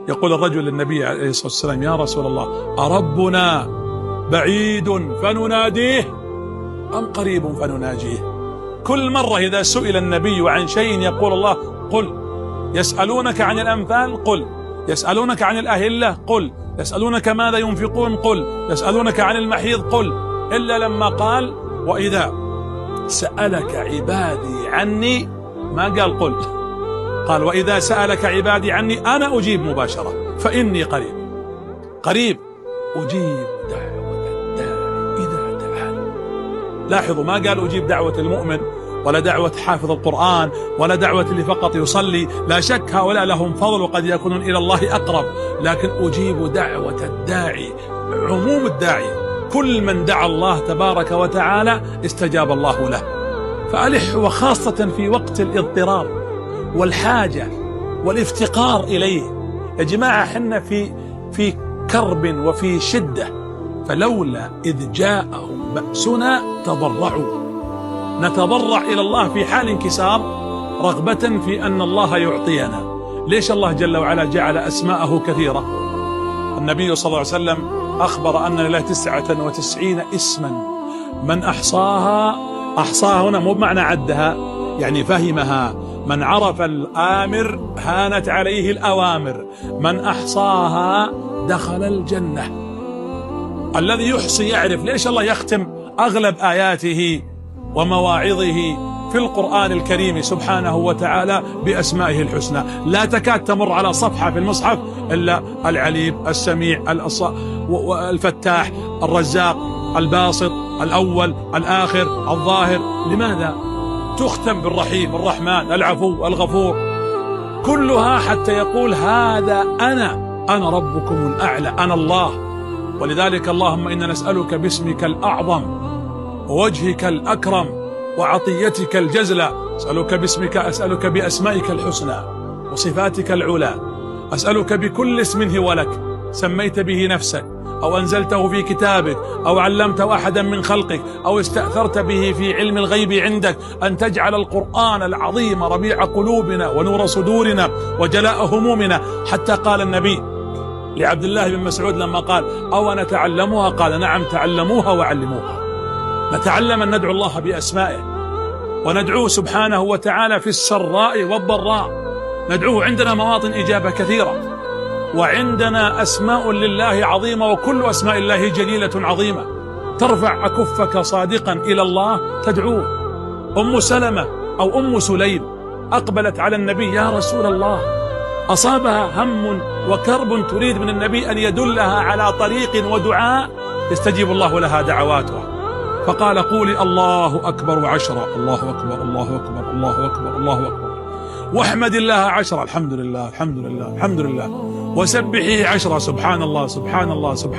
يقول الرجل للنبي عليه الصلاة والسلام: يا رسول الله، أربنا بعيد فنناديه أم قريب فنناجيه؟ كل مرة إذا سئل النبي عن شيء يقول الله: قل. يسألونك عن الأمثال؟ قل. يسألونك عن الأهلة؟ قل. يسألونك ماذا ينفقون؟ قل. يسألونك عن المحيض؟ قل. إلا لما قال: وإذا سألك عبادي عني، ما قال قل، قال: وإذا سألك عبادي عني أنا أجيب مباشرة، فإني قريب قريب أجيب دعوة الداعي إذا دعان. لاحظوا، ما قال أجيب دعوة المؤمن ولا دعوة حافظ القرآن ولا دعوة اللي فقط يصلي، لا شك هؤلاء لهم فضل وقد يكونون إلى الله أقرب، لكن أجيب دعوة الداعي، عموم الداعي، كل من دعا الله تبارك وتعالى استجاب الله له. فألح، وخاصة في وقت الاضطرار والحاجة والافتقار إليه. يا جماعة، حنا في كرب وفي شدة، فلولا إذ جاءهم بأسنا تضرعوا. نتضرع إلى الله في حال انكسار رغبة في أن الله يعطينا. ليش الله جل وعلا جعل أسماءه كثيرة؟ النبي صلى الله عليه وسلم أخبر أن له 99 اسما، من أحصاها هنا مو بمعنى عدها، يعني فهمها. من عرف الآمر هانت عليه الأوامر، من أحصاها دخل الجنة. الذي يحصي يعرف. ليش الله يختم أغلب آياته ومواعظه في القرآن الكريم سبحانه وتعالى بأسمائه الحسنى؟ لا تكاد تمر على صفحة في المصحف إلا العليم، السميع، الفتاح، الرزاق، الباسط، الأول، الآخر، الظاهر. لماذا؟ تختم بالرحيم، الرحمن، العفو، الغفور، كلها حتى يقول: هذا أنا ربكم الأعلى، أنا الله. ولذلك اللهم إنا نسألك باسمك الأعظم ووجهك الأكرم وعطيتك الجزلة، أسألك بأسمائك الحسنى وصفاتك العلى، أسألك بكل اسم هو لك سميت به نفسك أو أنزلته في كتابك أو علمته أحدا من خلقك أو استأثرت به في علم الغيب عندك، أن تجعل القرآن العظيم ربيع قلوبنا ونور صدورنا وجلاء همومنا. حتى قال النبي لعبد الله بن مسعود لما قال: أو نتعلمها؟ قال: نعم، تعلموها وعلموها. نتعلم أن ندعو الله بأسمائه، وندعوه سبحانه وتعالى في السراء والضراء، ندعوه. عندنا مواطن إجابة كثيرة، وعندنا أسماء لله عظيمة، وكل أسماء الله جليلة عظيمة. ترفع أكفك صادقا إلى الله تدعوه. أم سلمة أو أم سليم أقبلت على النبي: يا رسول الله، أصابها هم وكرب تريد من النبي أن يدلها على طريق ودعاء يستجيب الله لها دعواتها. فقال: قولي الله أكبر 10، الله أكبر، الله أكبر، الله أكبر، الله أكبر، واحمد الله 10، الحمد لله، الحمد لله، الحمد لله، وسبحيه 10، سبحان الله، سبحان الله، سبحان